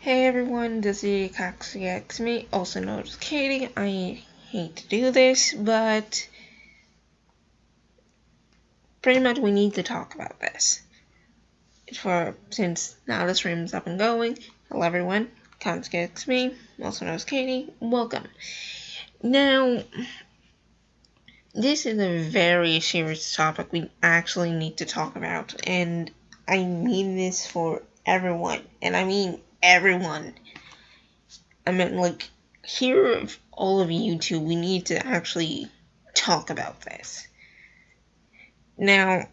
Hey everyone, this is me, also known as Katie. I hate to do this, but pretty much we need to talk about this. Since now the stream's up and going. Hello everyone, me, also known as Katie. Welcome. Now, this is a very serious topic we actually need to talk about, and I mean this for everyone, and I mean everyone. I mean, here, all of YouTube, we need to actually talk about this. Now,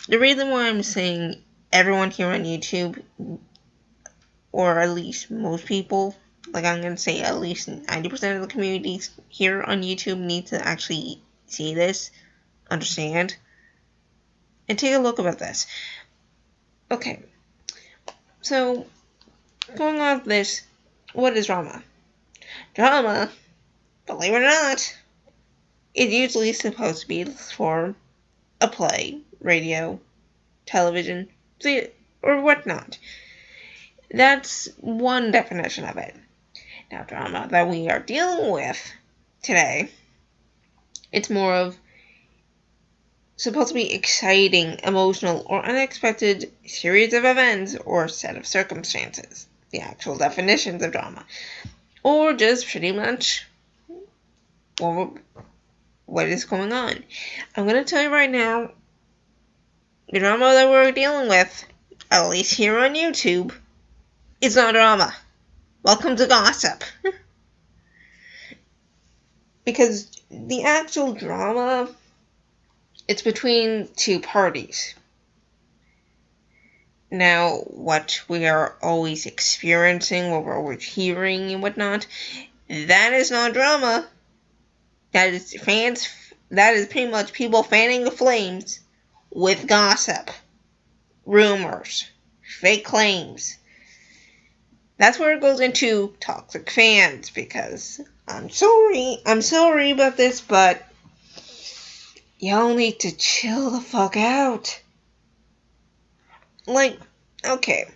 the reason why I'm saying everyone here on YouTube, or at least most people, I'm going to say at least 90% of the communities here on YouTube need to actually see this, understand, and take a look about this. Okay, so, going on with this, what is drama? Drama, believe it or not, is usually supposed to be for a play, radio, television, or whatnot. That's one definition of it. Now, drama that we are dealing with today, it's more of supposed to be exciting, emotional, or unexpected series of events or set of circumstances. The actual definitions of drama. Or just pretty much what is going on. I'm going to tell you right now, the drama that we're dealing with, at least here on YouTube, is not drama. Welcome to gossip. Because the actual drama, it's between two parties. Now, what we are always experiencing, what we're always hearing and whatnot, that is not drama. That is pretty much people fanning the flames with gossip, rumors, fake claims. That's where it goes into toxic fans, because I'm sorry about this, but y'all need to chill the fuck out. Okay,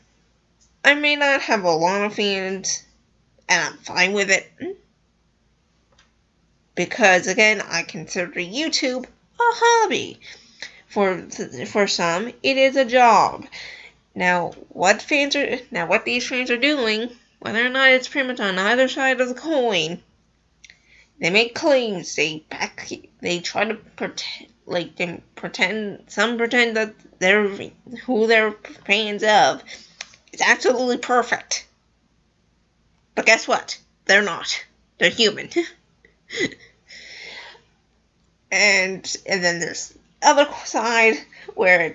I may not have a lot of fans, and I'm fine with it. Because, again, I consider YouTube a hobby. For some, it is a job. Now, what these fans are doing, whether or not it's pretty much on either side of the coin, they make claims. They try to pretend. Some pretend that they're who they're fans of. It's absolutely perfect. But guess what? They're not. They're human. and then there's the other side where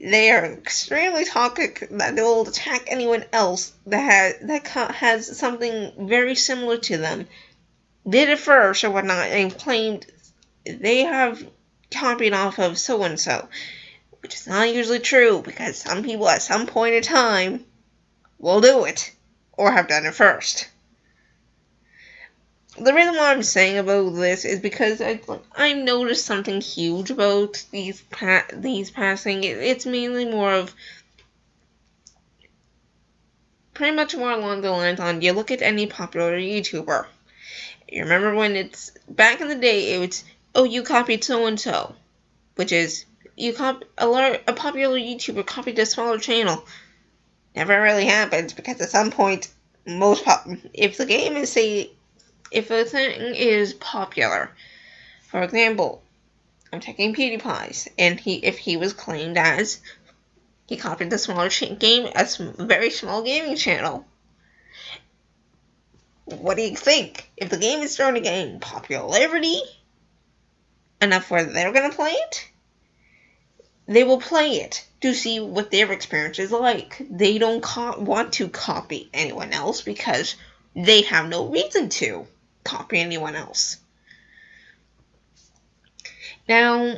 they are extremely toxic, that they will attack anyone else that has something very similar to them, did it first or whatnot, and claimed they have copied off of so and so, which is not usually true, because some people at some point in time will do it or have done it first. The reason why I'm saying about this is because I noticed something huge about these passing. It's mainly more of pretty much more along the lines on, you look at any popular YouTuber. You remember when it's back in the day, it was, oh, you copied so and so, which is a popular YouTuber copied a smaller channel. Never really happens, because at some point, if the game is if a thing is popular, for example, I'm taking PewDiePie's, and if he was claimed as he copied the smaller very small gaming channel, what do you think? If the game is starting to gain popularity enough where they're gonna play it, they will play it to see what their experience is like. They don't want to copy anyone else because they have no reason to copy anyone else. Now,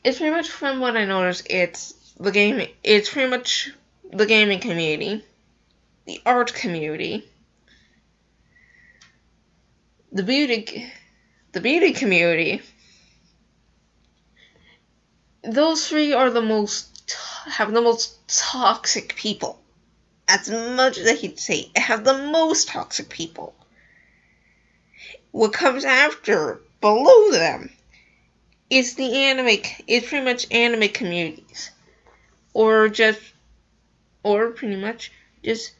it's pretty much, from what I noticed, it's pretty much the gaming community, the art community, the beauty community. Those three are have the most toxic people as much as I hate to say, have the most toxic people. What comes after, below them, is pretty much anime communities. Or pretty much just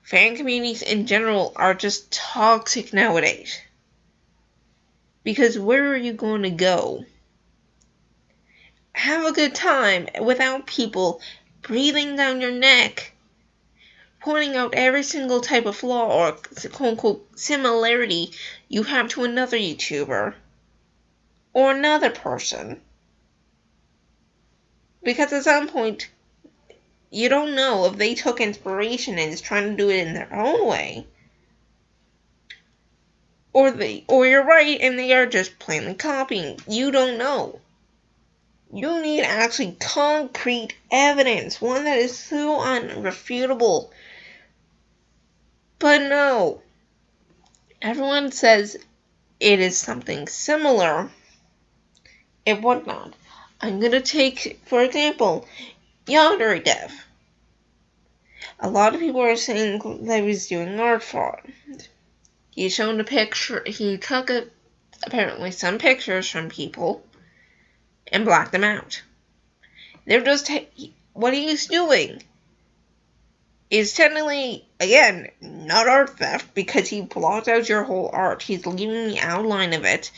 fan communities in general are just toxic nowadays. Because where are you going to go? Have a good time without people breathing down your neck, pointing out every single type of flaw or quote-unquote similarity you have to another YouTuber or another person. Because at some point, you don't know if they took inspiration and is trying to do it in their own way, or you're right and they are just plainly copying. You don't know. You need actually concrete evidence, one that is so unrefutable. But no, everyone says it is something similar and whatnot. I'm gonna take, for example, Yandere Dev. A lot of people are saying that he's doing art fraud. He's shown a picture. He took apparently some pictures from people and blacked them out. They're just what he's doing is technically, again, not art theft because he blocked out your whole art. He's leaving the outline of it.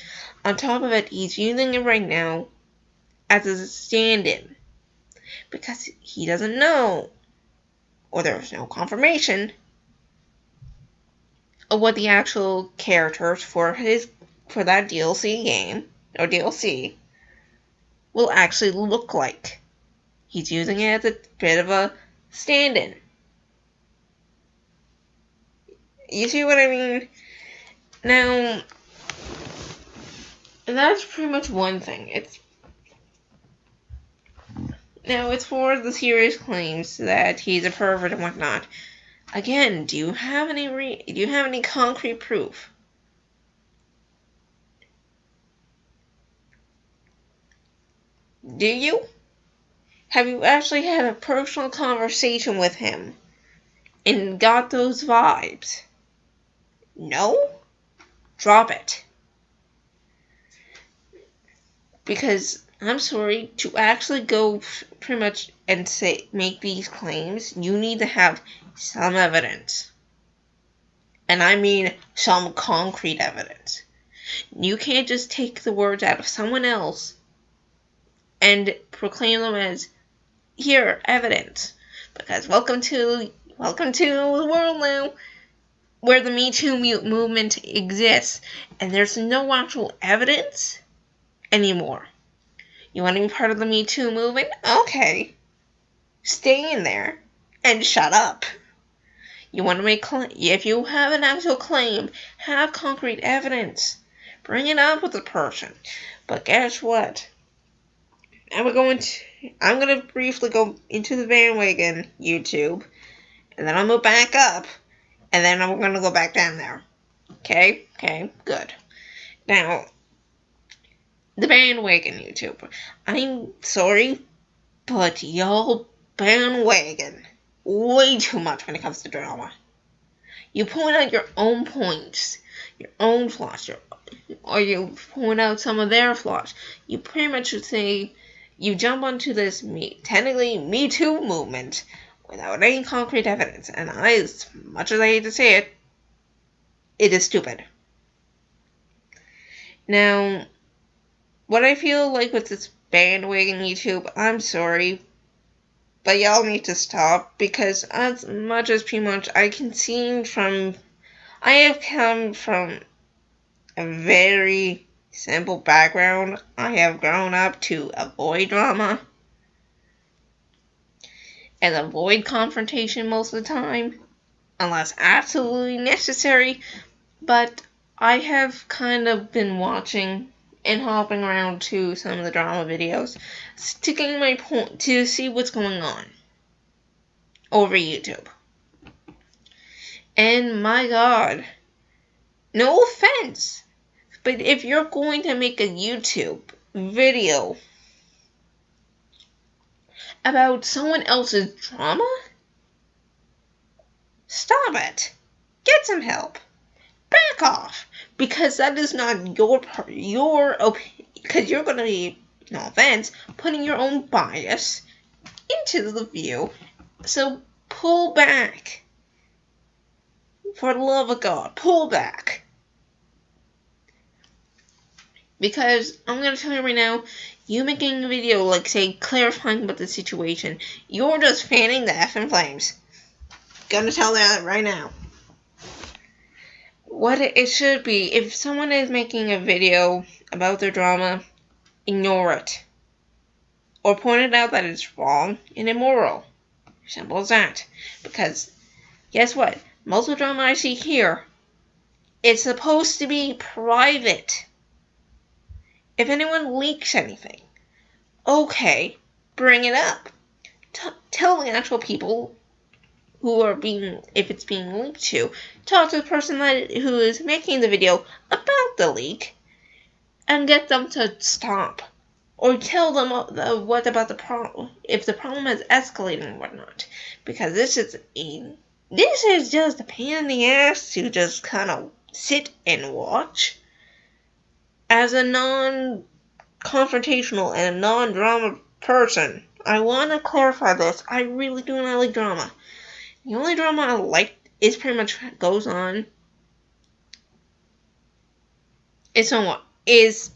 On top of it, he's using it right now as a stand-in because he doesn't know, or there's no confirmation of what the actual characters for that DLC game or DLC will actually look like. He's using it as a bit of a stand-in. You see what I mean? Now, that's pretty much one thing. It's for the serious claims that he's a pervert and whatnot. Again, do you have any concrete proof? Do you? Have you actually had a personal conversation with him and got those vibes? No? Drop it. Because, I'm sorry, to actually go pretty much and make these claims, you need to have some evidence. And I mean some concrete evidence. You can't just take the words out of someone else and proclaim them as, here, evidence. Because welcome to the world now where the Me Too movement exists and there's no actual evidence anymore. You want to be part of the Me Too movement? Okay. Stay in there and shut up. You want to if you have an actual claim, have concrete evidence. Bring it up with the person. But guess what? I'm going to briefly go into the bandwagon YouTube, and then I'm going to back up, and then I'm going to go back down there. Okay, good. Now, the bandwagon YouTube. I'm sorry, but y'all bandwagon way too much when it comes to drama. You point out your own points, your own flaws, or you point out some of their flaws. You pretty much should say, you jump onto this technically Me Too movement without any concrete evidence. And as much as I hate to say it, it is stupid. Now, what I feel like with this bandwagon YouTube, I'm sorry, but y'all need to stop, because as much as pretty much I can see I have come from a very simple background. I have grown up to avoid drama and avoid confrontation most of the time, unless absolutely necessary, but I have kind of been watching and hopping around to some of the drama videos to gain my point, to see what's going on over YouTube. And my God, no offense, but if you're going to make a YouTube video about someone else's drama, Stop it. Get some help. Back off. Because that is not your opinion. Because you're going to be, no offense, putting your own bias into the view. So pull back. For the love of God, pull back. Because I'm going to tell you right now, you making a video, like, say, clarifying about the situation, you're just fanning the effing flames. Gonna tell you that right now. What it should be, if someone is making a video about their drama, ignore it. Or point it out that it's wrong and immoral. Simple as that. Because, guess what? Most of the drama I see here, it's supposed to be private. If anyone leaks anything, okay, bring it up. Tell the actual people who are being, if it's being leaked to, talk to the person who is making the video about the leak, and get them to stop. Or tell them what about the problem, if the problem is escalating and whatnot. Because this is just a pain in the ass to just kind of sit and watch. As a non-confrontational and non-drama person, I want to clarify this. I really do not like drama. The only drama I like is pretty much goes on. Is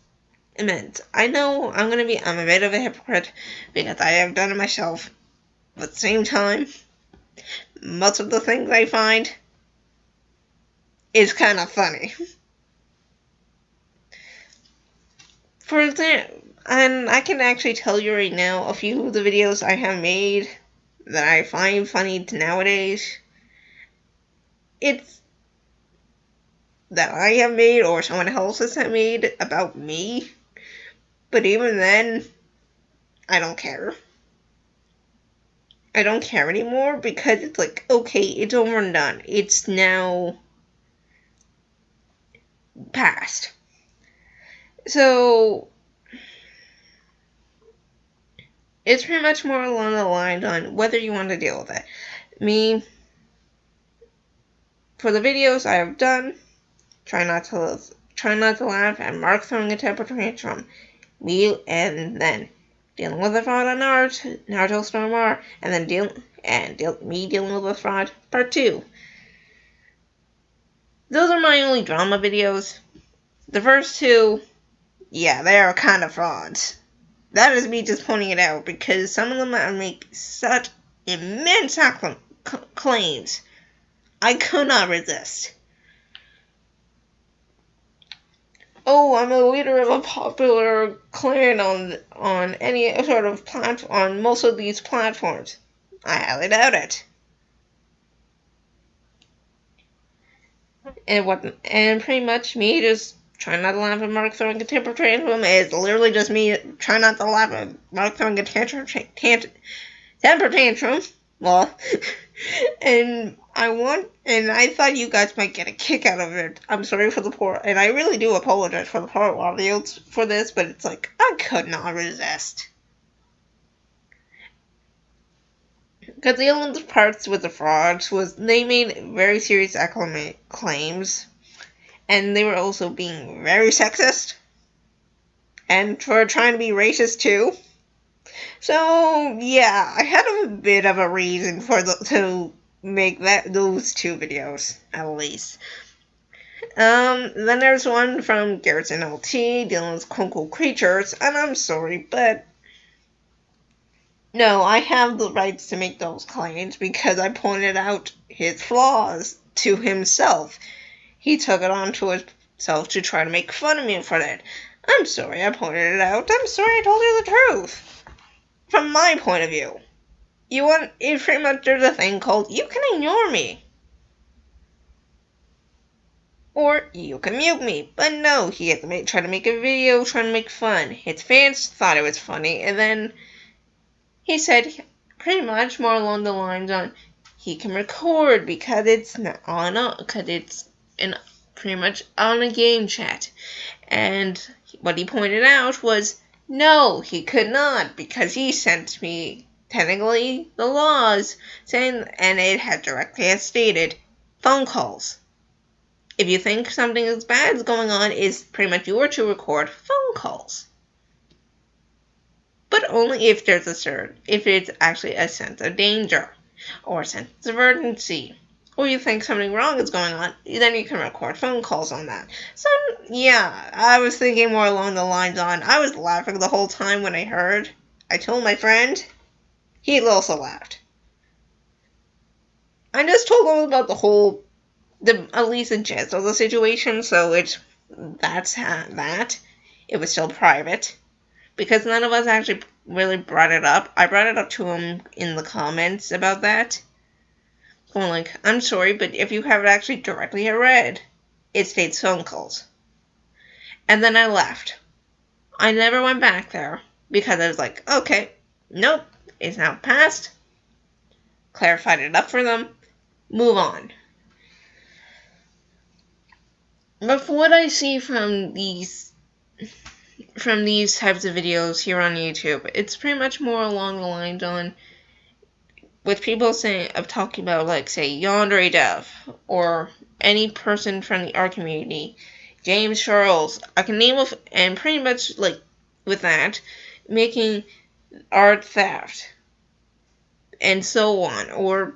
immense. I know I'm a bit of a hypocrite because I have done it myself. But at the same time, most of the things I find is kind of funny. For example, and I can actually tell you right now, a few of the videos I have made that I find funny nowadays, it's that I have made or someone else has made about me. But even then, I don't care. I don't care anymore because it's like, okay, it's over and done. It's now past. So, it's pretty much more along the lines on whether you want to deal with it. Me, for the videos I have done, try not to laugh at Mark throwing a temper tantrum. Me, and then dealing with the fraud on Naruto Storm R, and then me dealing with the fraud part 2. Those are my only drama videos. The first 2, yeah, they are kind of frauds. That is me just pointing it out because some of them make such immense claims. I could not resist. Oh, I'm a leader of a popular clan on any sort of on most of these platforms. I highly doubt it. And pretty much me just trying not to laugh at Mark throwing a temper tantrum is literally just me trying not to laugh at Mark throwing a temper tantrum. Well, and I thought you guys might get a kick out of it. I'm sorry for the poor, and I really do apologize for the poor audience for this, but it's like, I could not resist. Because the only parts with the frauds was they made very serious claims, and they were also being very sexist, and for trying to be racist too. So, yeah, I had a bit of a reason to make those 2 videos, at least. Then there's one from Garrison LT dealing with quote-unquote creatures, and I'm sorry, but no, I have the rights to make those claims because I pointed out his flaws to himself. He took it on to himself to try to make fun of me for that. I'm sorry I pointed it out. I'm sorry I told you the truth. From my point of view. It's pretty much there's a thing called, you can ignore me. Or you can mute me. But no, he had to try to make a video trying to make fun. His fans thought it was funny, and then he said pretty much more along the lines on he can record because it's pretty much on a game chat. And what he pointed out was no, he could not because he sent me technically the laws saying, and it had directly as stated, phone calls. If you think something is bad is going on, is pretty much you are to record phone calls. But only if there's if it's actually a sense of danger, or a sense of urgency, or you think something wrong is going on, then you can record phone calls on that. So, yeah, I was thinking more along the lines on, I was laughing the whole time when I heard. I told my friend, he also laughed. I just told him about at least the gist of the situation, so that's that. It was still private, because none of us actually really brought it up. I brought it up to him in the comments about that. Going like, I'm sorry, but if you have actually directly read, it states phone calls. And then I left. I never went back there, because I was like, okay, nope, it's now passed. Clarified it up for them. Move on. But from what I see from these types of videos here on YouTube, it's pretty much more along the lines on, with people talking about, like, say, Yandere Dev, or any person from the art community, James Charles, I can name and pretty much, like, with that, making art theft, and so on, or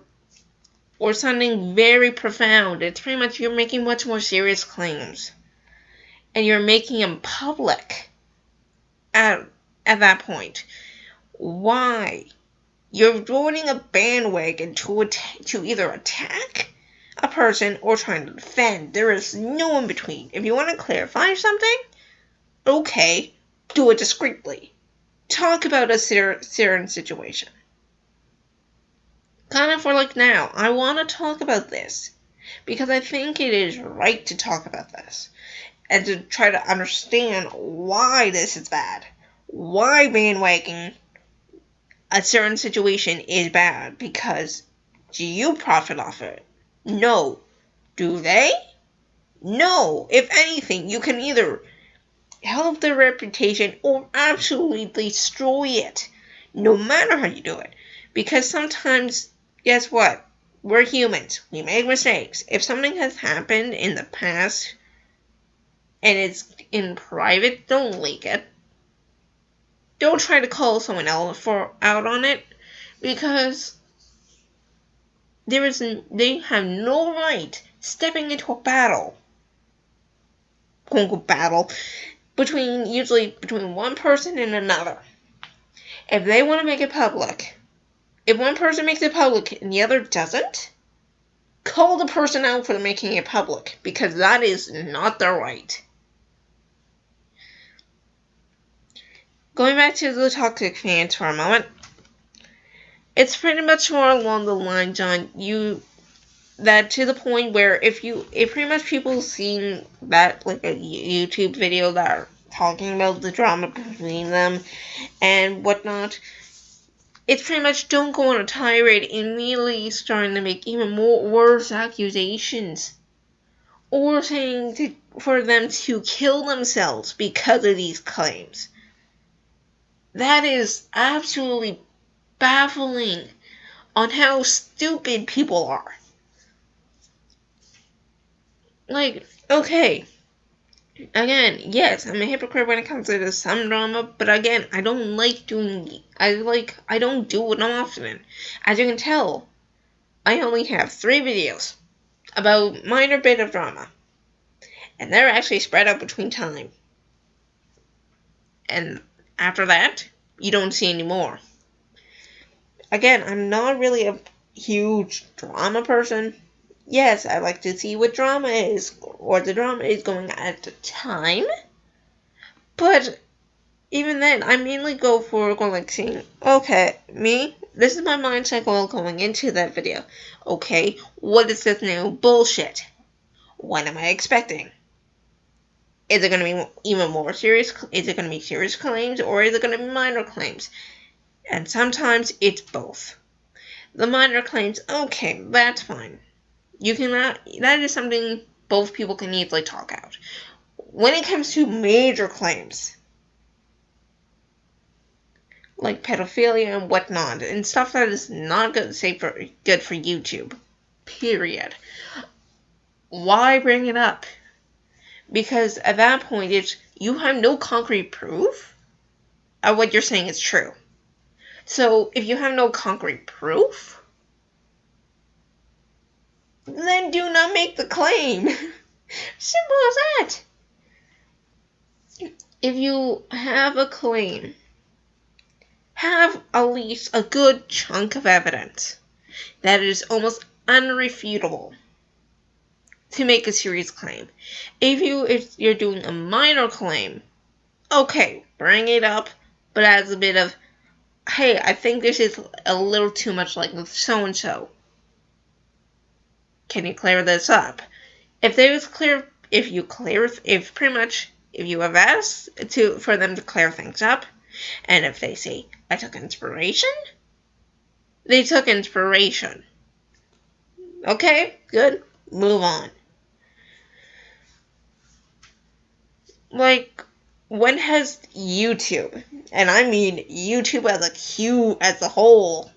something very profound. It's pretty much you're making much more serious claims, and you're making them public at that point. Why? You're joining a bandwagon to either attack a person or trying to defend. There is no in between. If you want to clarify something, okay, do it discreetly. Talk about a certain situation. Kind of for like now, I want to talk about this because I think it is right to talk about this and to try to understand why this is bad. Why bandwagon a certain situation is bad, because do you profit off it? No. Do they? No. If anything, you can either help their reputation or absolutely destroy it, no matter how you do it. Because sometimes, guess what? We're humans. We make mistakes. If something has happened in the past and it's in private, don't leak it. Don't try to call someone else out on it, because they have no right stepping into a battle, quote-unquote battle, usually between one person and another. If they want to make it public, if one person makes it public and the other doesn't, call the person out for making it public, because that is not their right. Going back to the toxic fans for a moment, it's pretty much more along the lines on that to the point where if pretty much people seen that, like a YouTube video that are talking about the drama between them and whatnot, it's pretty much don't go on a tirade immediately starting to make even more worse accusations, or saying for them to kill themselves because of these claims. That is absolutely baffling on how stupid people are. Like, okay, again, yes, I'm a hypocrite when it comes to some drama, but again, I don't do it often. As you can tell, I only have 3 videos about minor bit of drama, and they're actually spread out between time. And after that, you don't see any more. Again, I'm not really a huge drama person. Yes, I like to see what drama is, or the drama is going at the time. But even then, I mainly go for like saying, okay, this is my mind cycle going into that video. Okay, what is this new bullshit? What am I expecting? Is it going to be even more serious? Is it going to be serious claims, or is it going to be minor claims? And sometimes it's both. The minor claims, okay, that's fine. That is something both people can easily talk out. When it comes to major claims, like pedophilia and whatnot, and stuff that is not good for YouTube. Period. Why bring it up? Because at that point, you have no concrete proof of what you're saying is true. So if you have no concrete proof, then do not make the claim. Simple as that. If you have a claim, have at least a good chunk of evidence that is almost unrefutable to make a serious claim. If you're doing a minor claim, okay, bring it up, but as a bit of, hey, I think this is a little too much like so and so. Can you clear this up? If you have asked for them to clear things up, and if they say, I took inspiration, they took inspiration. Okay, good, move on. Like, when has YouTube, and I mean YouTube as a whole,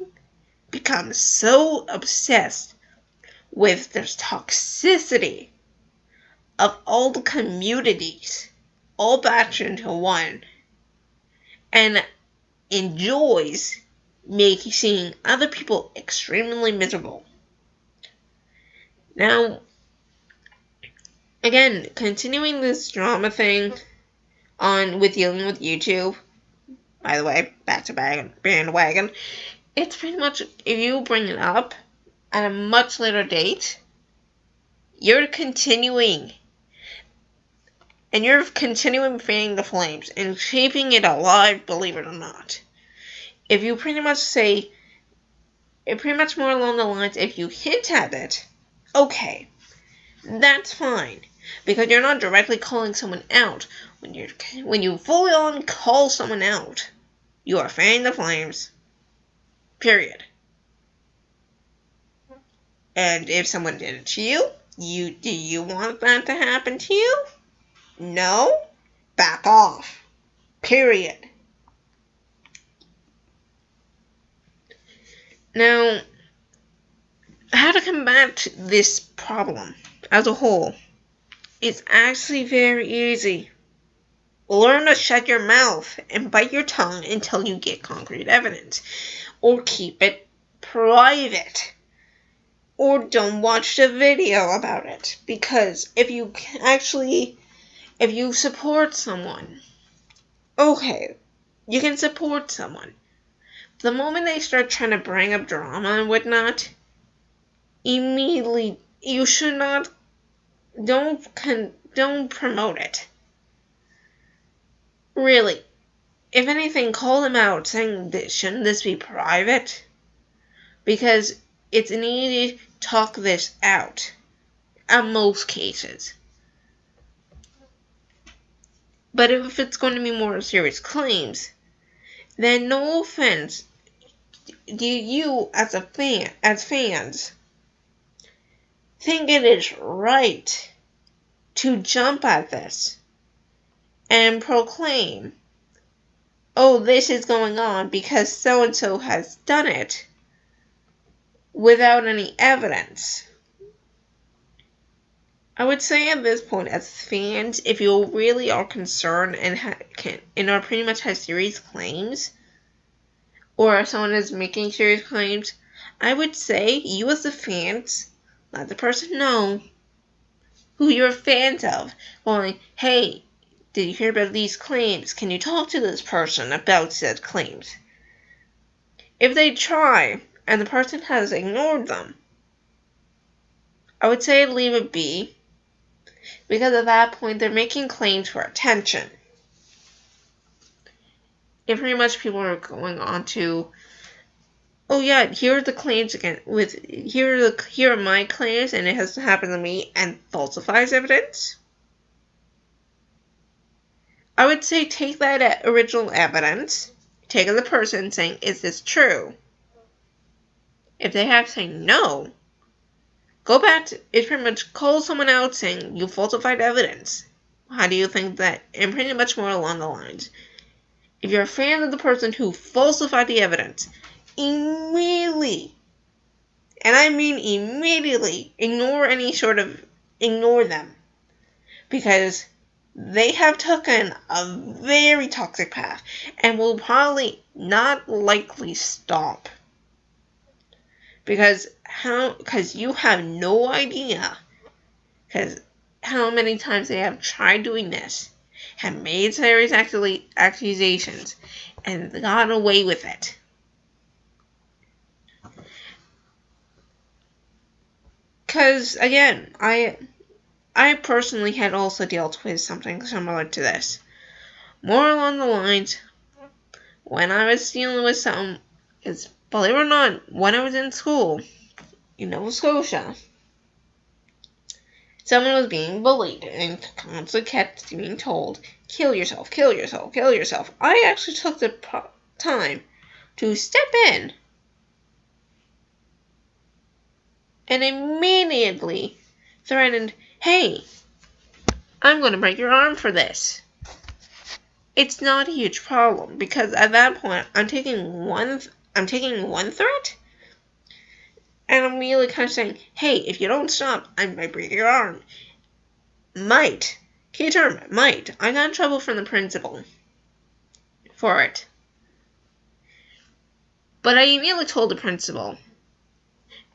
become so obsessed with the toxicity of all the communities all batched into one, and enjoys seeing other people extremely miserable? Now, again, continuing this drama thing with dealing with YouTube, by the way, back to bandwagon, it's pretty much, if you bring it up at a much later date, you're continuing fanning the flames and keeping it alive, believe it or not. If you pretty much say, pretty much more along the lines, if you hint at it, okay, that's fine, because you're not directly calling someone out. When you fully on call someone out, you are fanning the flames. Period. And if someone did it to you, do you want that to happen to you? No? Back off. Period. Now, how to combat this problem as a whole is actually very easy. Learn to shut your mouth and bite your tongue until you get concrete evidence. Or keep it private. Or don't watch the video about it. Because if you support someone, okay, you can support someone. The moment they start trying to bring up drama and whatnot, immediately, you should not, don't promote it. Really, if anything, call them out saying, shouldn't this be private? Because it's needed to talk this out, in most cases. But if it's going to be more serious claims, then no offense, do you as fans, think it is right to jump at this and proclaim, oh, this is going on because so-and-so has done it, without any evidence? I would say at this point, as fans, if you really are concerned and are pretty much have serious claims, or someone is making serious claims, I would say you as the fans, let the person know who you're fans of. Going, hey, did you hear about these claims? Can you talk to this person about said claims? If they try, and the person has ignored them, I would say leave it be, because at that point they're making claims for attention. And pretty much people are going on to, oh yeah, here are the claims again, here are my claims and it has happened to me, and falsifies evidence. I would say take that original evidence, take the person saying, is this true? If they have to say no, go back to, it's pretty much call someone out saying, you falsified evidence. How do you think that? And pretty much more along the lines. if you're a fan of the person who falsified the evidence, immediately, and I mean immediately, ignore them. Because they have taken a very toxic path and will probably not likely stop. Because you have no idea how many times they have tried doing this, have made serious accusations, and got away with it. Because, again, I personally had also dealt with something similar to this. More along the lines, when I was dealing with something, because believe it or not, when I was in school in Nova Scotia, someone was being bullied and constantly kept being told, kill yourself, kill yourself, kill yourself. I actually took the time to step in and immediately threatened, hey, I'm going to break your arm for this. It's not a huge problem because at that point I'm taking one threat and I'm really kind of saying, hey, if you don't stop, I might break your arm. Might. Key term, might. I got in trouble from the principal for it. But I immediately told the principal,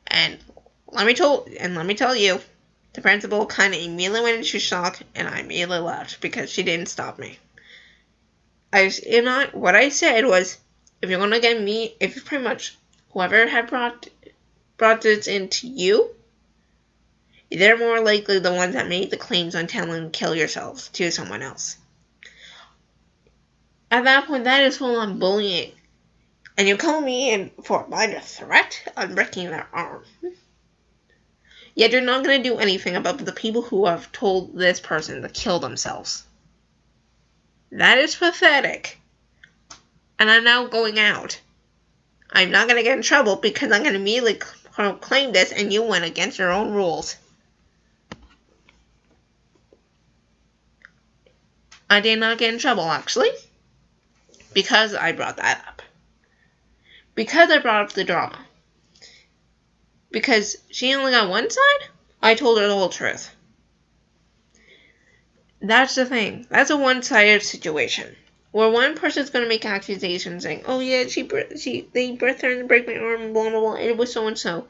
and let me tell you, the principal kind of immediately went into shock, and I immediately left because she didn't stop me. What I said was, if you're gonna get me, if pretty much whoever had brought this into you, they're more likely the ones that made the claims on telling kill yourselves to someone else. At that point, that is full-on bullying. And you call me in for a minor threat on breaking their arm. Yet you're not going to do anything about the people who have told this person to kill themselves. That is pathetic. And I'm now going out. I'm not going to get in trouble because I'm going to immediately claim this and you went against your own rules. I did not get in trouble, actually, because I brought that up. Because I brought up the drama. Because she only got one side, I told her the whole truth. That's the thing. That's a one-sided situation. Where one person's going to make accusations saying, oh yeah, they threatened to break my arm, blah, blah, blah, it was so-and-so.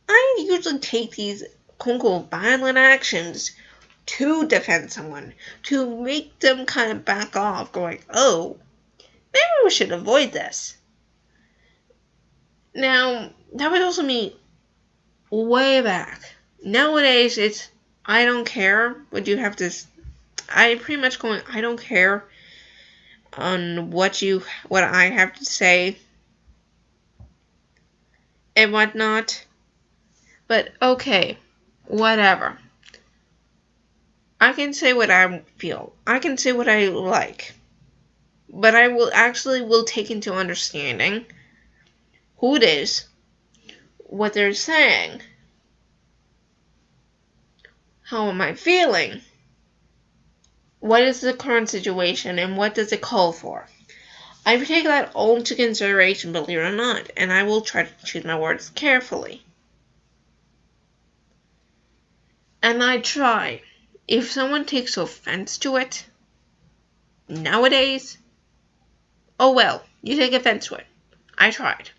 I usually take these quote-unquote violent actions to defend someone, to make them kind of back off, going, oh, maybe we should avoid this. Now, that was also me way back. Nowadays, it's, I don't care what you have to, I pretty much going, I don't care on what I have to say and whatnot. But okay, whatever. I can say what I feel. I can say what I like. But I will take into understanding who it is, what they're saying, how am I feeling, what is the current situation, and what does it call for. I take that all into consideration, believe it or not, and I will try to choose my words carefully. And I try. If someone takes offense to it, nowadays, oh well, you take offense to it. I tried.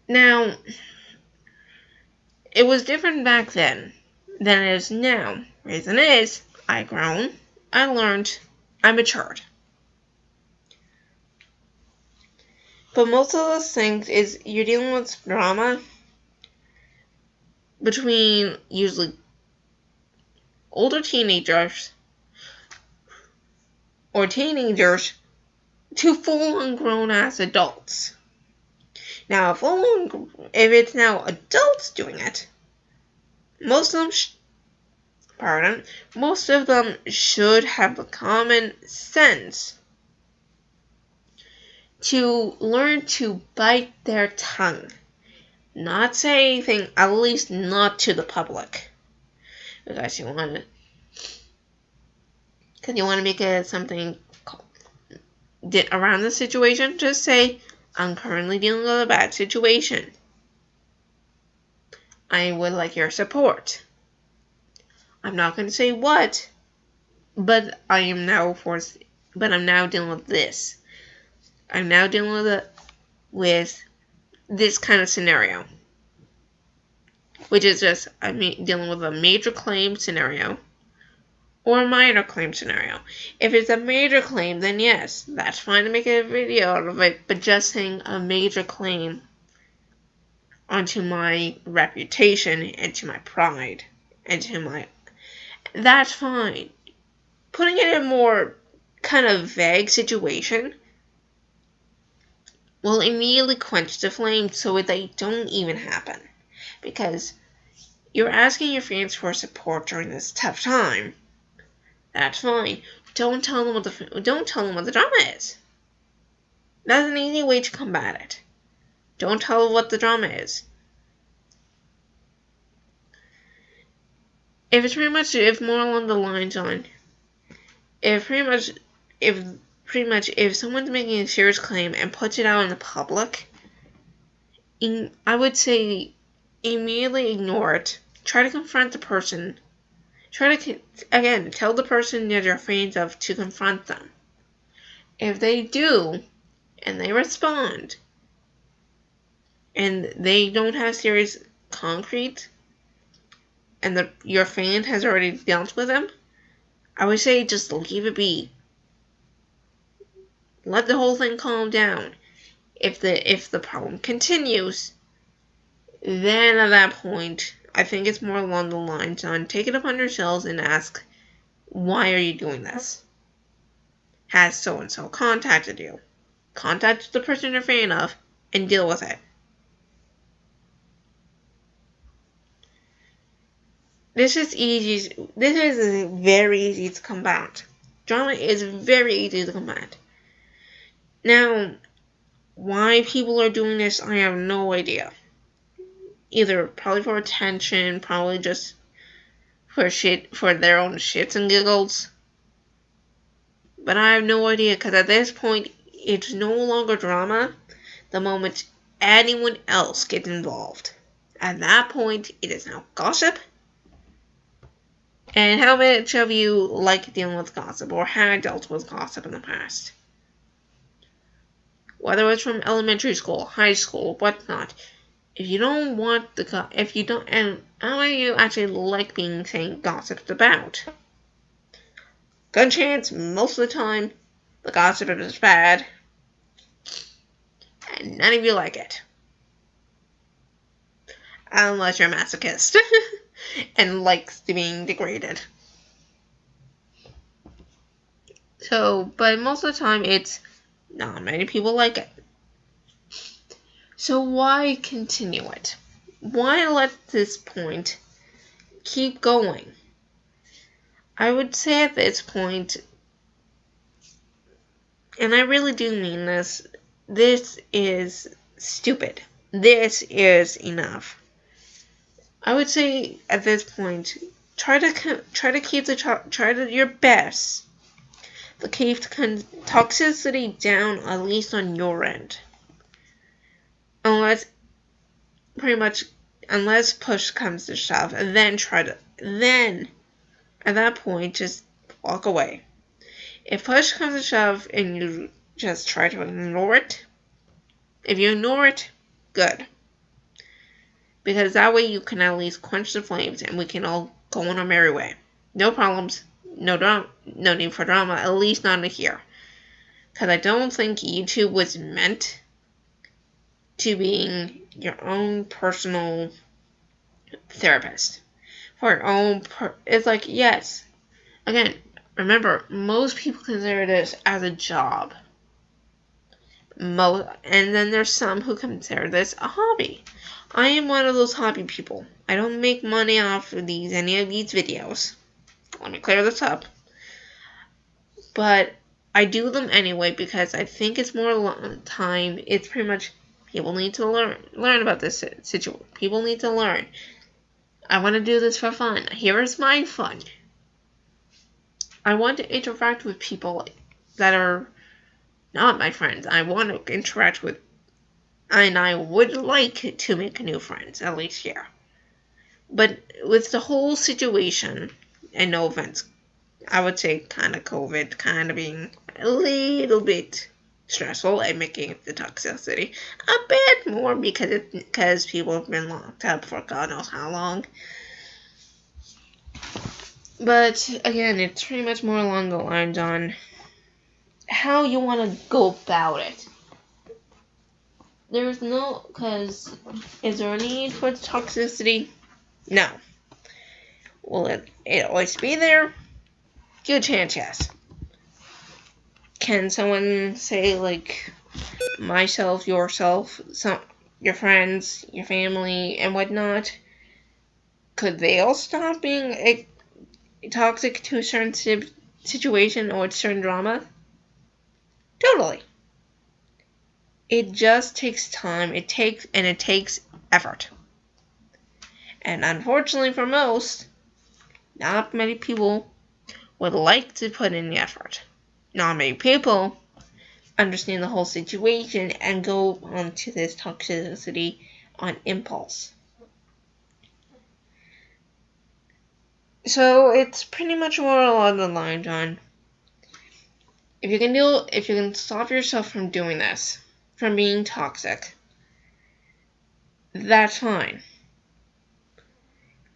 Now, it was different back then than it is now. Reason is, I've grown, I learned, I matured. But most of those things is you're dealing with drama between usually older teenagers or teenagers to full-on grown-ass adults. Now, if it's now adults doing it, most of them should have the common sense to learn to bite their tongue. Not say anything, at least not to the public. Because you want to Because you want to make it something around the situation, just say, I'm currently dealing with a bad situation. I would like your support. I'm not going to say what, but I'm now dealing with this. I'm now dealing with this kind of scenario, which is just dealing with a major claim scenario or a minor claim scenario. If it's a major claim, then yes, that's fine to make a video out of it, but just saying a major claim onto my reputation and to my pride and that's fine. Putting it in a more kind of vague situation will immediately quench the flame so they don't even happen. Because you're asking your fans for support during this tough time. That's fine. Don't tell them what the drama is. That's an easy way to combat it. Don't tell them what the drama is. If more along the lines on, if someone's making a serious claim and puts it out in the public, I would say immediately ignore it. Try to confront the person. Tell the person that you're fans of to confront them. If they do, and they respond, and they don't have serious concrete, and your fan has already dealt with them, I would say just leave it be. Let the whole thing calm down. If the problem continues, then at that point, I think it's more along the lines on take it upon yourselves and ask, why are you doing this? Has so-and-so contacted you? Contact the person you're a fan of and deal with it. This is very easy to combat. Drama is very easy to combat. Now, why people are doing this, I have no idea. Either probably for attention, probably just for their own shits and giggles. But I have no idea, because at this point, it's no longer drama the moment anyone else gets involved. At that point, it is now gossip. And how much of you like dealing with gossip or had dealt with gossip in the past? Whether it's from elementary school, high school, whatnot. If you don't want and how many of you actually like saying gossiped about? Good chance, most of the time, the gossip is bad. And none of you like it. Unless you're a masochist. And likes being degraded. But most of the time, it's not many people like it. So why continue it? Why let this point keep going? I would say at this point, and I really do mean this is stupid. This is enough. I would say at this point, try to keep your best to keep toxicity down, at least on your end. Unless push comes to shove, and then at that point just walk away. If push comes to shove and you just try to ignore it, if you ignore it, good. Because that way you can at least quench the flames and we can all go on our merry way. No problems, no need for drama, at least not in here. Because I don't think YouTube was meant to being your own personal therapist. For your own it's like, yes. Again, remember, most people consider this as a job. And then there's some who consider this a hobby. I am one of those hobby people. I don't make money off of any of these videos. Let me clear this up. But I do them anyway because I think it's more time. It's pretty much people need to learn about this situation. People need to learn. I want to do this for fun. Here is my fun. I want to interact with people that are not my friends. I want to interact with, and I would like to make new friends, at least, yeah. But with the whole situation, and no offense, I would say kind of COVID kind of being a little bit stressful and making the toxicity a bit more because people have been locked up for God knows how long. But again, it's pretty much more along the lines on how you want to go about it. There's no, because is there a need for toxicity? No. Will it always be there? Good chance, yes. Can someone say, like, myself, yourself, your friends, your family, and whatnot, could they all stop being toxic to a certain situation or a certain drama? Totally. It just takes time. It takes effort. And unfortunately for most, not many people would like to put in the effort. Not many people understand the whole situation and go on to this toxicity on impulse. So it's pretty much more along the lines on if you can stop yourself from doing this, from being toxic, that's fine.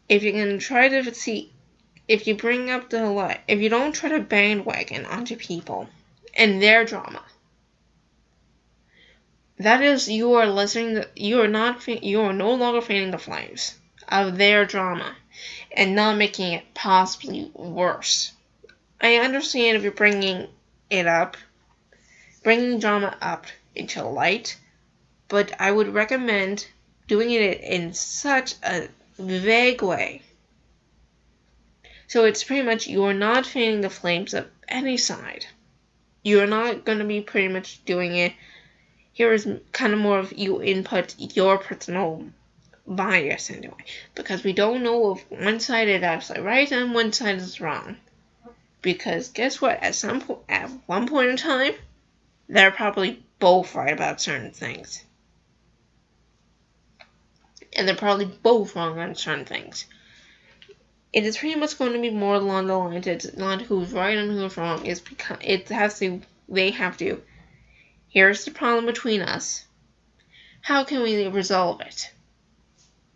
If you can try to see, if you bring up if you don't try to bandwagon onto people and their drama, that is, you are no longer fanning the flames of their drama and not making it possibly worse. I understand if you're bringing drama up into light, but I would recommend doing it in such a vague way. So it's pretty much you're not fanning the flames of any side. You're not going to be pretty much doing it. Here is kind of more of you input your personal bias anyway, because we don't know if one side is absolutely right and one side is wrong. Because guess what? At one point in time, they're probably both right about certain things, and they're probably both wrong on certain things. It is pretty much going to be more along the lines. It's not who's right and who's wrong. It's because they have to. Here's the problem between us. How can we resolve it?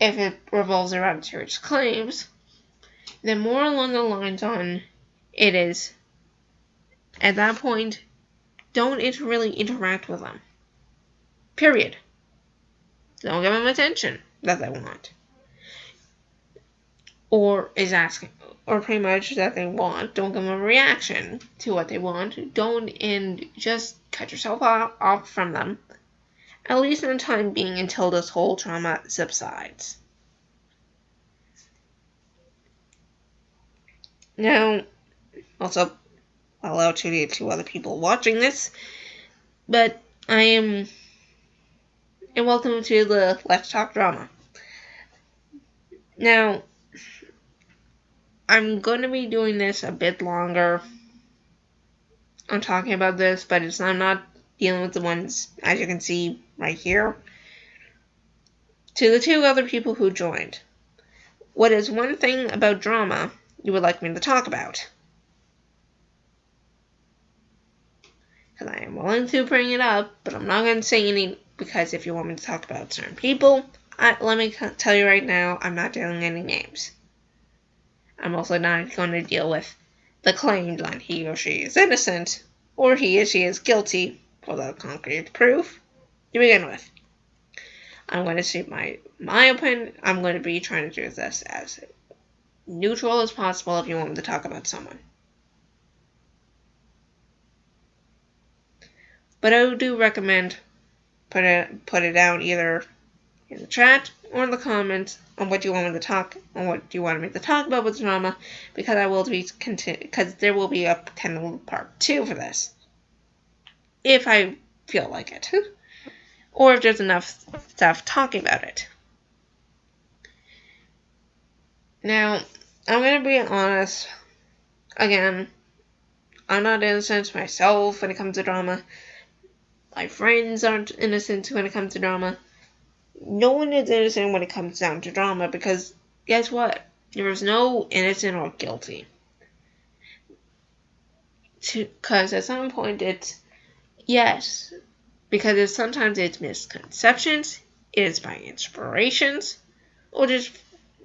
If it revolves around serious claims, then more along the lines on it is, at that point, don't really interact with them. Period. Don't give them attention that they want. Or is asking, or pretty much that they want. Don't give them a reaction to what they want. And just cut yourself off from them. At least in the time being until this whole trauma subsides. Now, also, hello to the two other people watching this, but and welcome to the Let's Talk Drama. Now, I'm going to be doing this a bit longer. I'm talking about this, but I'm not dealing with the ones, as you can see right here. To the two other people who joined, what is one thing about drama you would like me to talk about? Because I am willing to bring it up, but I'm not going to say any, because if you want me to talk about certain people, let me tell you right now, I'm not dealing any names. I'm also not going to deal with the claims on he or she is innocent, or he or she is guilty, without concrete proof, to begin with. I'm going to say my opinion. I'm going to be trying to do this as neutral as possible if you want me to talk about someone. But I do recommend put it down either in the chat or in the comments on what you want me to talk about with drama, because I will be because there will be a potential part 2 for this, if I feel like it, or if there's enough stuff talking about it. Now, I'm gonna be honest again. I'm not innocent myself when it comes to drama. My friends aren't innocent when it comes to drama. No one is innocent when it comes down to drama, because guess what? There is no innocent or guilty. Because at some point it's, yes, because sometimes it's misconceptions, it is by inspirations, or just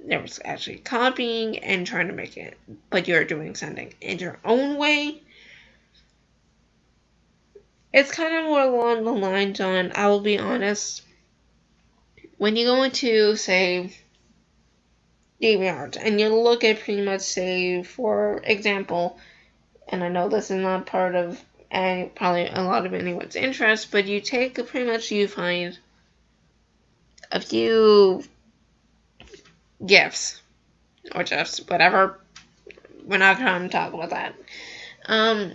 there was actually copying and trying to make it, but you're doing something in your own way. It's kind of more along the lines on, I will be honest, when you go into, say, DeviantArt, and you look at pretty much, say, for example, and I know this is not part of probably a lot of anyone's interest, but you find a few GIFs, or just whatever, we're not going to talk about that,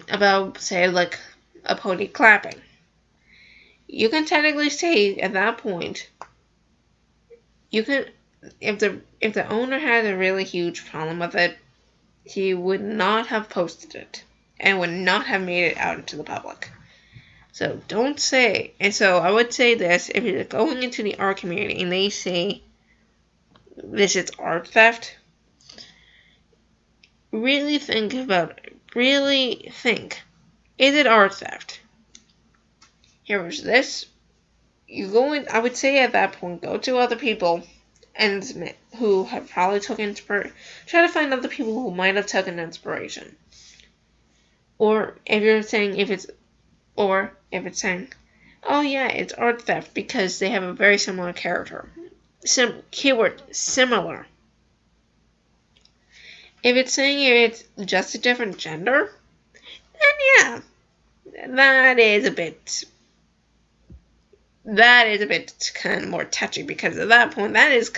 about, say, like, a pony clapping. You can technically say, at that point, you can, if the owner had a really huge problem with it, he would not have posted it, and would not have made it out into the public. So don't say, and so I would say this, if you're going into the art community and they say this is art theft, really think, is it art theft? Here's this. I would say at that point, go to other people and who have probably taken inspiration. Try to find other people who might have taken inspiration. Or if it's saying, oh yeah, it's art theft because they have a very similar character. Keyword, similar. If it's saying it's just a different gender, then yeah, that is a bit kind of more touchy, because at that point, that is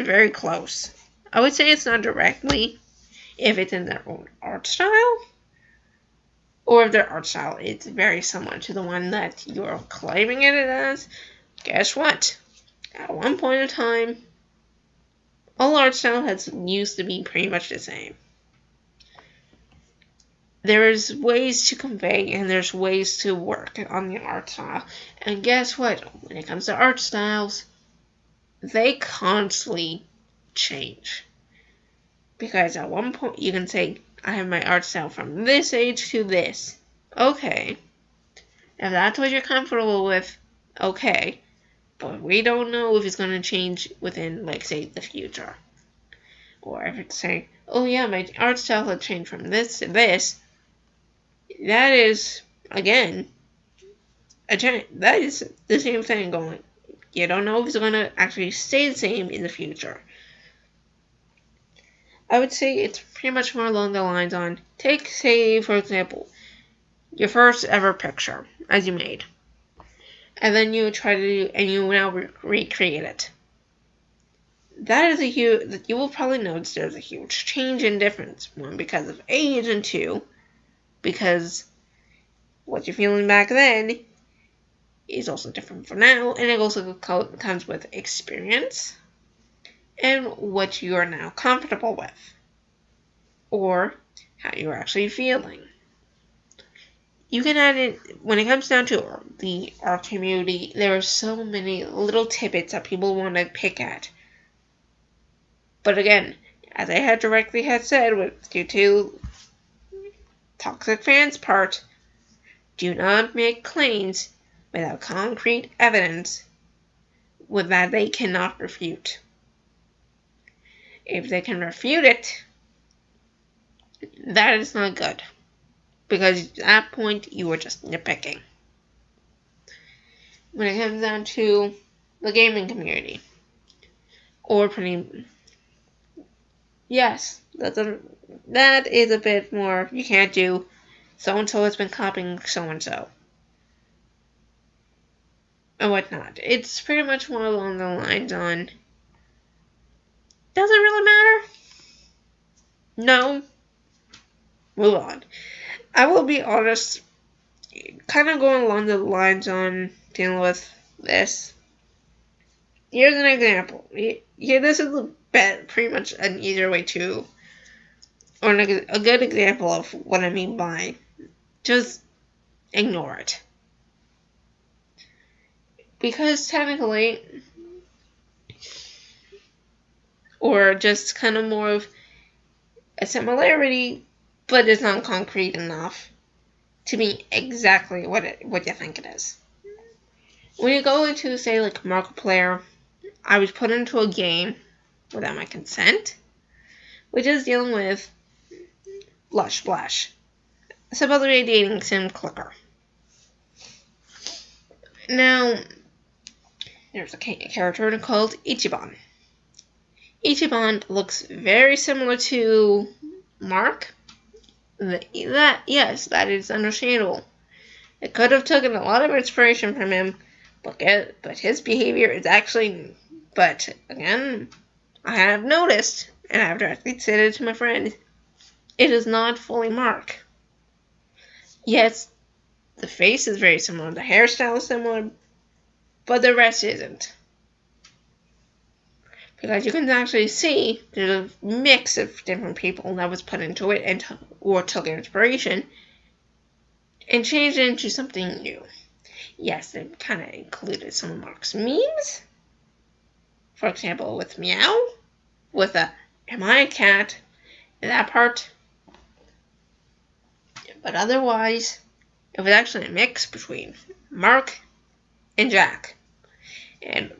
very close. I would say it's not directly if it's in their own art style, or if their art style is very similar to the one that you're claiming it as. Guess what? At one point in time, all art style used to be pretty much the same. There's ways to convey and there's ways to work on the art style. And guess what? When it comes to art styles, they constantly change. Because at one point you can say, I have my art style from this age to this. Okay. If that's what you're comfortable with, okay. But we don't know if it's going to change within, like, say, the future. Or if it's saying, oh yeah, my art style has changed from this to this. That is, again, that is the same thing going. You don't know if it's going to actually stay the same in the future. I would say it's pretty much more along the lines on, take, say, for example, your first ever picture as you made. And then you now recreate it. That is you will probably notice there's a huge change in difference. One, because of age, and two, because what you're feeling back then is also different from now, and it also comes with experience and what you are now comfortable with, or how you're actually feeling. You can add it, when it comes down to the art community, there are so many little tidbits that people want to pick at. But again, as I had directly said, due to toxic fans' part, do not make claims without concrete evidence that they cannot refute. If they can refute it, that is not good. Because at that point, you are just nitpicking. When it comes down to the gaming community, yes, that is a bit more, you can't do so-and-so has been copying so-and-so. And whatnot. It's pretty much more along the lines on, does it really matter? No. Move on. I will be honest, kind of going along the lines on dealing with this. Here's an example. Yeah, this is pretty much an easier way to or a good example of what I mean by just ignore it. Because technically, or just kind of more of a similarity, but it's not concrete enough to be exactly what you think it is. When you go into, say, like Markiplier, I was put into a game without my consent, which is dealing with Blush Splash, supposedly a dating sim clicker. Now, there's a character called Ichiban. Ichiban looks very similar to Mark. Yes, that is understandable. It could have taken a lot of inspiration from him, but his behavior is actually. But again, I have noticed, and I have directly said it to my friend, it is not fully Mark. Yes, the face is very similar, the hairstyle is similar, but the rest isn't. Because you can actually see there's a mix of different people that was put into it or took inspiration and changed it into something new. Yes, they kind of included some of Mark's memes. For example, with Meow, with a "Am I a cat?" in that part. But otherwise, it was actually a mix between Mark and Jack. And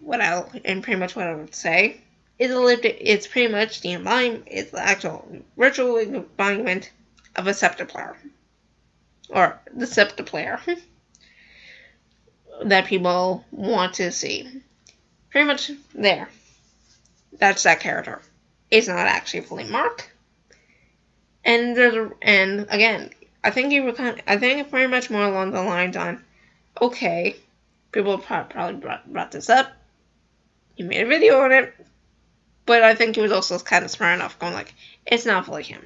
pretty much what I would say is it's pretty much the embodiment, it's the actual virtual embodiment of a Septiplayer. Or the Septiplayer that people want to see. Pretty much there. That's that character. It's not actually fully Mark. And again, I think pretty much more along the lines on, okay, people probably brought this up. He made a video on it, but I think he was also kind of smart enough going like, it's not fully him.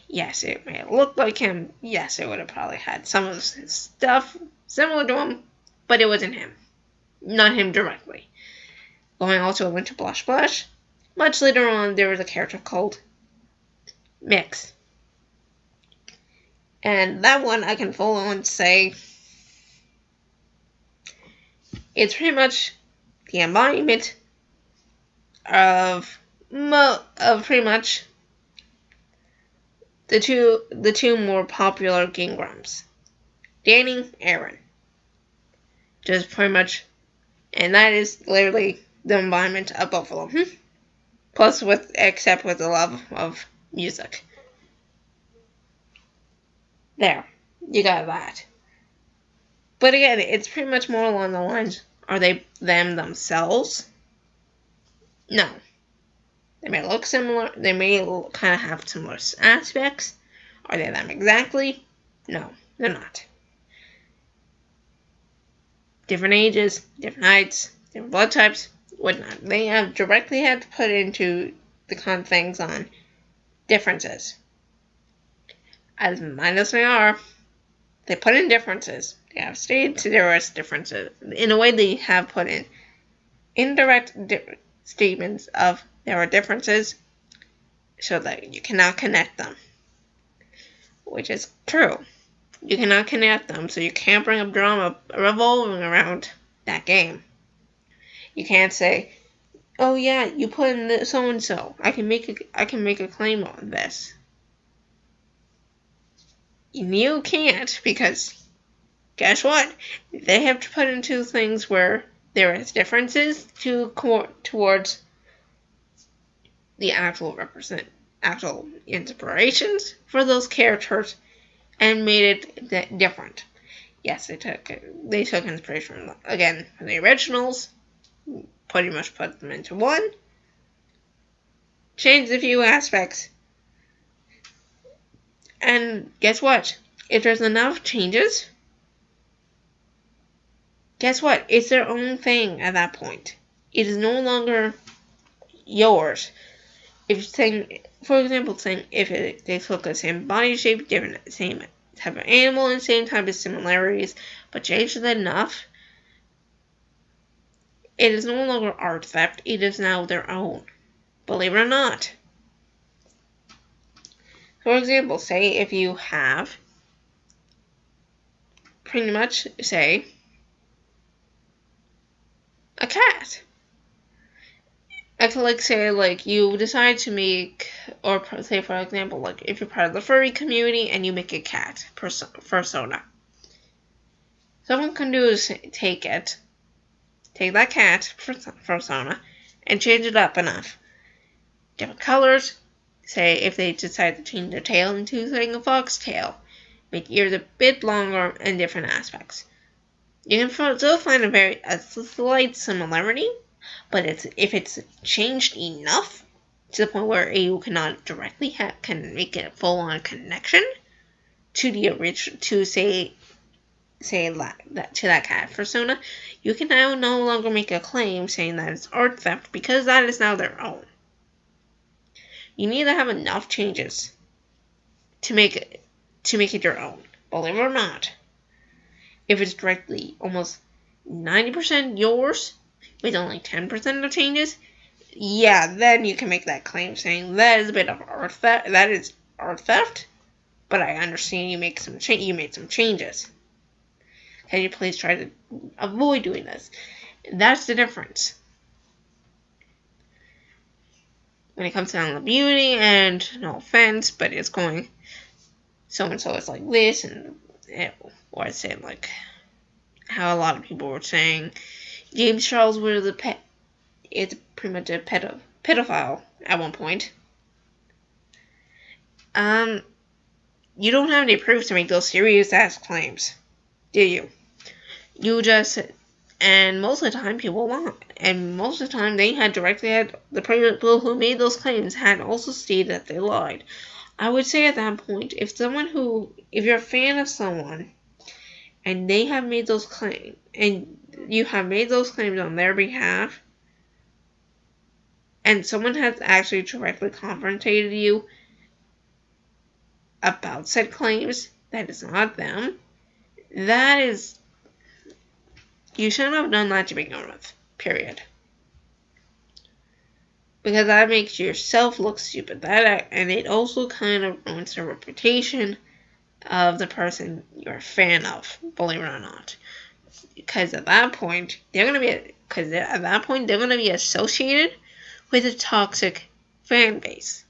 Yes, it may have looked like him. Yes, it would have probably had some of his stuff similar to him, but it wasn't him. Not him directly. Going also into Blush Blush, much later on there was a character called Mix. And that one I can full on say it's pretty much the embodiment of pretty much the two more popular Game Grumps, Danny, Aaron. Just pretty much, and that is literally the embodiment of both of them. Plus, except with the love of music. There, you got that. But again, it's pretty much more along the lines: are they them themselves? No. They may look similar. They may kind of have similar aspects. Are they them exactly? No, they're not. Different ages, different heights, different blood types, whatnot. They have directly had to put into the kind of things on differences. As minor as they are, they put in differences. They have stated there are differences. In a way, they have put in indirect statements of there are differences so that you cannot connect them. Which is true. You cannot connect them, so you can't bring up drama revolving around that game. You can't say, "Oh yeah, you put in so and so. I can make a claim on this." You can't, because guess what? They have to put into things where there is differences towards the actual inspirations for those characters, and made it different. Yes, they took inspiration again from the originals, pretty much put them into one, changed a few aspects, and guess what? If there's enough changes, guess what? It's their own thing at that point. It is no longer yours. If for example, if they took the same body shape, same type of animal, and same type of similarities, but changed it enough, it is no longer art theft. It is now their own. Believe it or not. For example, say if you have pretty much, say, a cat. I could say you decide to make, or say for example, if you're part of the furry community and you make a cat persona. Someone can do is take that cat persona and change it up enough. Different colors. Say if they decide to change their tail into saying a foxtail, make ears a bit longer and different aspects. You can still find a slight similarity, but if it's changed enough to the point where you cannot directly can make it a full-on connection to the original, to say that to that cat persona, you can now no longer make a claim saying that it's art theft because that is now their own. You need to have enough changes to make it your own, believe it or not. If it's directly almost 90% yours, with only 10% of changes, yeah, then you can make that claim saying that is a bit of art theft. That is art theft, but I understand you made some changes. Can you please try to avoid doing this? That's the difference. When it comes down to beauty, and no offense, but it's going so and so is like this, and or I say how a lot of people were saying James Charles was is pretty much a pedophile at one point. You don't have any proof to make those serious ass claims, do you? You just, and most of the time people lie, and most of the time they had the people who made those claims had also stated that they lied. I would say at that point, if you're a fan of someone, and they have made those claims, and you have made those claims on their behalf, and someone has actually directly confronted you about said claims, that is not them, you shouldn't have done that to begin with, period. Because that makes yourself look stupid, and it also kind of ruins the reputation of the person you're a fan of, believe it or not. Because at that point, they're gonna be associated with a toxic fan base,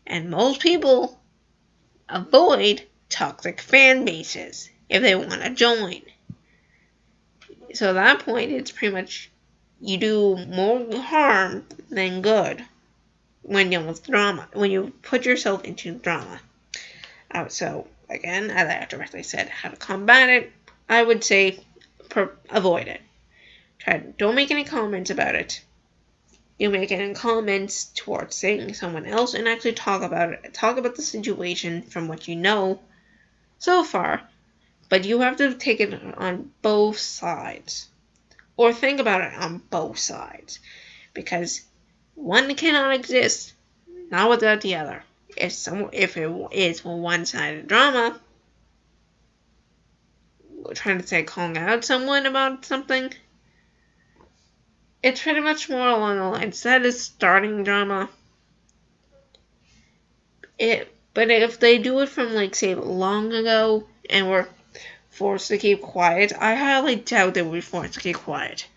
and most people avoid toxic fan bases if they want to join. So at that point, it's pretty much you do more harm than good when you put yourself into drama. So again, as I directly said, how to combat it, I would say avoid it. Don't make any comments about it. You make any comments towards saying someone else, and actually talk about it. Talk about the situation from what you know so far, but you have to take it on both sides, or think about it on both sides, because one cannot exist not without the other. If it is one-sided drama, trying to say calling out someone about something, it's pretty much more along the lines that is starting drama. But if they do it from say long ago and were forced to keep quiet, I highly doubt they would be forced to keep quiet.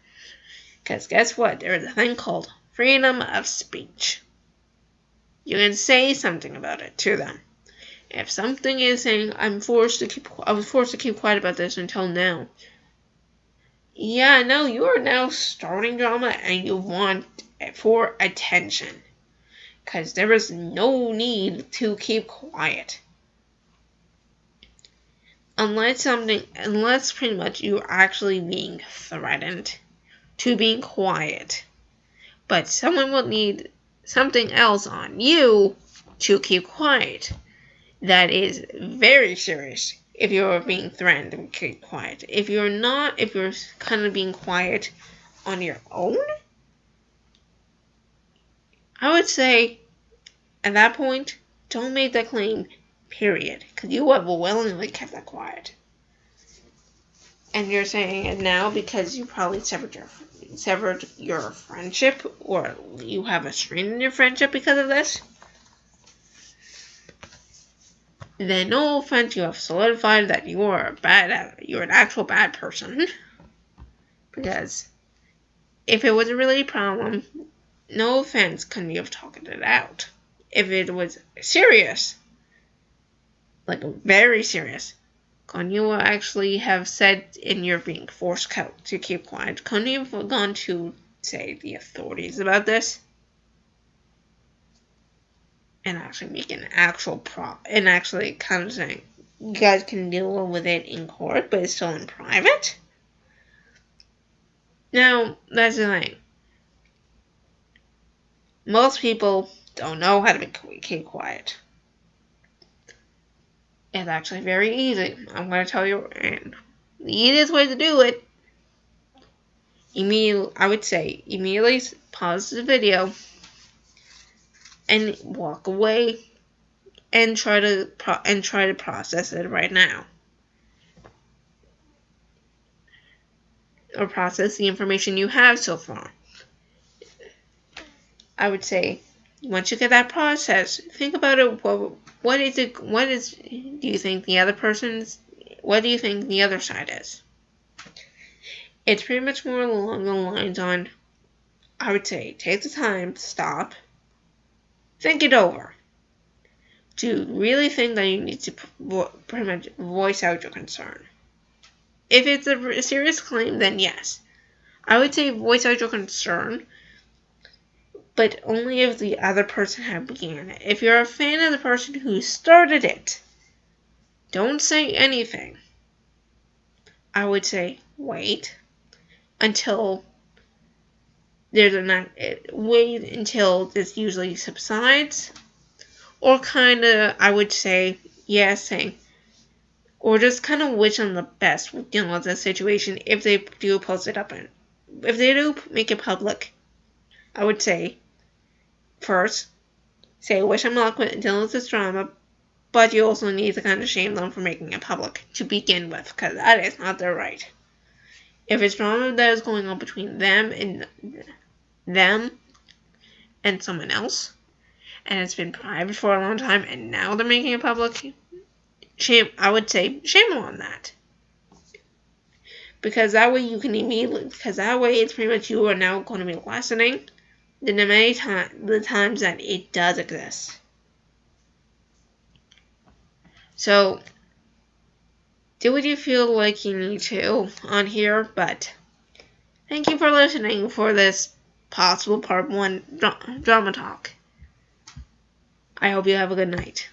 Because guess what? There is a thing called freedom of speech. You can say something about it to them. If something is saying, I was forced to keep quiet about this until now. Yeah, no, you are now starting drama and you want it for attention. Because there is no need to keep quiet. Unless pretty much you're actually being threatened to being quiet. But someone will need something else on you to keep quiet. That is very serious if you're being threatened to keep quiet. If you're kind of being quiet on your own, I would say at that point, don't make that claim, period. Because you have willingly kept that quiet. And you're saying it now because you probably severed your friendship, or you have a strain in your friendship because of this. then no offense, you have solidified that you're an actual bad person. Because if it was a really problem, no offense, couldn't you have talked it out? If it was serious, like very serious, couldn't you actually have said, and you're being forced to keep quiet, couldn't you have gone to, say, the authorities about this? And actually make an actual and actually kind of saying, you guys can deal with it in court, but it's still in private? Now, that's the thing. Most people don't know how to keep quiet. It's actually very easy. I'm going to tell you, and the easiest way to do it, I would say, immediately pause the video and walk away and try to process it right now. Or process the information you have so far. I would say, once you get that process, think about it. What do you think the other person's, what do you think the other side is? It's pretty much more along the lines on, I would say, take the time to stop, think it over. To really think that you need to pretty much voice out your concern. If it's a serious claim, then yes. I would say voice out your concern, but only if the other person had began it. If you're a fan of the person who started it, don't say anything. I would say wait until wait until this usually subsides, or kind of, I would say, saying, or just kind of wish them the best with dealing with this situation if they do post it up, and if they do make it public. I would say, first, say wish them luck with dealing with this drama, but you also need to kind of shame them for making it public to begin with, because that is not their right. If it's drama that is going on between them and someone else, and it's been private for a long time, and now they're making it public, I would say shame on that. Because that way it's pretty much you are now going to be lessening the times that it does exist. So, do what you feel like you need to on here, but thank you for listening for this possible part 1 drama talk. I hope you have a good night.